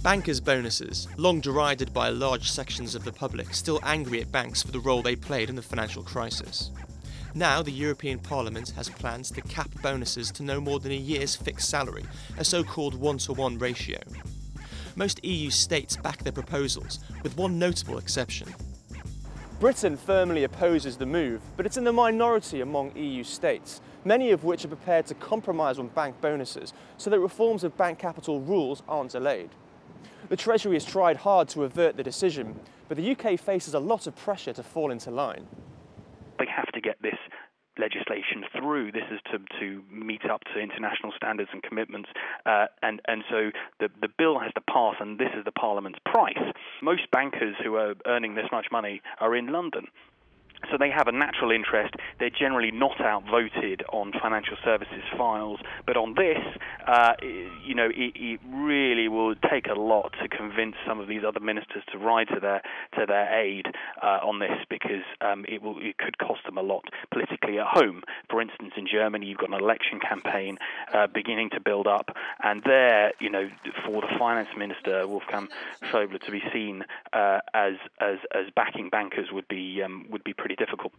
Bankers' bonuses, long derided by large sections of the public, still angry at banks for the role they played in the financial crisis. Now the European Parliament has plans to cap bonuses to no more than a year's fixed salary, a so-called one-to-one ratio. Most EU states back their proposals, with one notable exception. Britain firmly opposes the move, but it's in the minority among EU states, many of which are prepared to compromise on bank bonuses so that reforms of bank capital rules aren't delayed. The Treasury has tried hard to avert the decision, but the UK faces a lot of pressure to fall into line. They have to get this legislation through. This is to meet up to international standards and commitments, and so the bill has to pass, and this is the Parliament's price. Most bankers who are earning this much money are in London. So they have a natural interest. They're generally not outvoted on financial services files, but on this, it really will take a lot to convince some of these other ministers to ride to their aid on this, because it could cost them a lot politically at home. For instance, in Germany, you've got an election campaign beginning to build up, and there, for the finance minister Wolfgang Schäuble to be seen as backing bankers would be pretty difficult.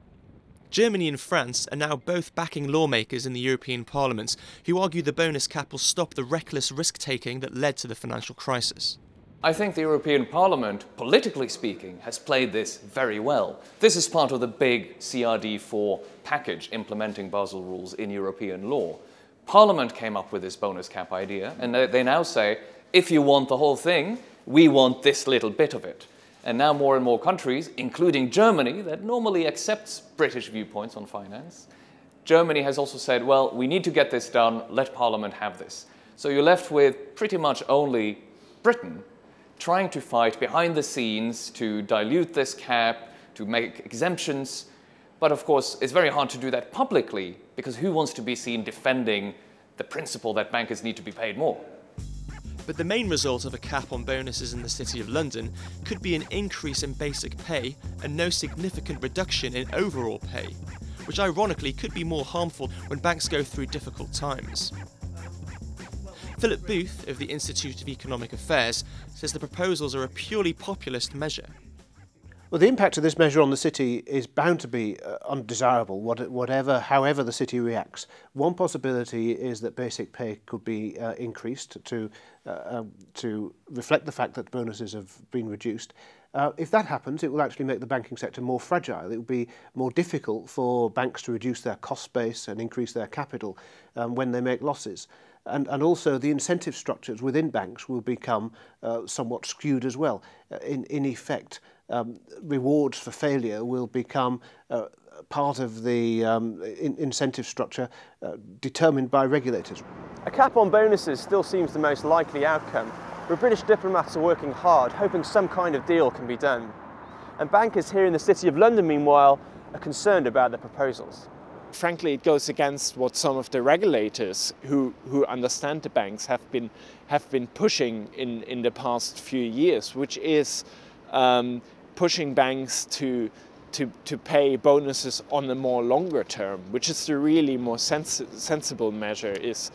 Germany and France are now both backing lawmakers in the European Parliament who argue the bonus cap will stop the reckless risk-taking that led to the financial crisis. I think the European Parliament, politically speaking, has played this very well. This is part of the big CRD4 package implementing Basel rules in European law. Parliament came up with this bonus cap idea, and they now say, if you want the whole thing, we want this little bit of it. And now more and more countries, including Germany, that normally accepts British viewpoints on finance, Germany has also said, well, we need to get this done, let Parliament have this. So you're left with pretty much only Britain trying to fight behind the scenes to dilute this cap, to make exemptions. But of course, it's very hard to do that publicly, because who wants to be seen defending the principle that bankers need to be paid more? But the main result of a cap on bonuses in the City of London could be an increase in basic pay and no significant reduction in overall pay, which ironically could be more harmful when banks go through difficult times. Philip Booth of the Institute of Economic Affairs says the proposals are a purely populist measure. Well, the impact of this measure on the city is bound to be undesirable, however the city reacts. One possibility is that basic pay could be increased to reflect the fact that bonuses have been reduced. If that happens, it will actually make the banking sector more fragile. It will be more difficult for banks to reduce their cost base and increase their capital when they make losses. And also the incentive structures within banks will become somewhat skewed as well. In effect, rewards for failure will become part of the incentive structure determined by regulators. A cap on bonuses still seems the most likely outcome, but British diplomats are working hard, hoping some kind of deal can be done. And bankers here in the City of London, meanwhile, are concerned about the proposals. Frankly, it goes against what some of the regulators who understand the banks have been pushing in the past few years, which is pushing banks to pay bonuses on a more longer term, which is the really more sensible measure, is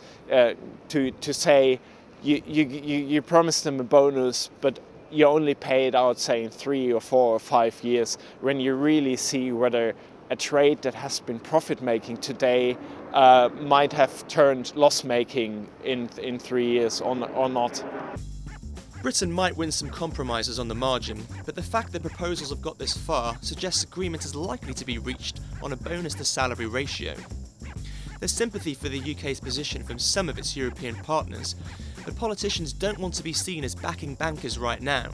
to say you promise them a bonus, but you only pay it out, say, in 3 or 4 or 5 years, when you really see whether a trade that has been profit-making today might have turned loss-making in 3 years or not. Britain might win some compromises on the margin, but the fact that proposals have got this far suggests agreement is likely to be reached on a bonus-to-salary ratio. There's sympathy for the UK's position from some of its European partners, but politicians don't want to be seen as backing bankers right now,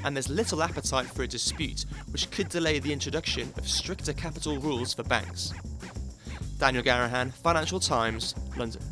and there's little appetite for a dispute which could delay the introduction of stricter capital rules for banks. Daniel Garrahan, Financial Times, London.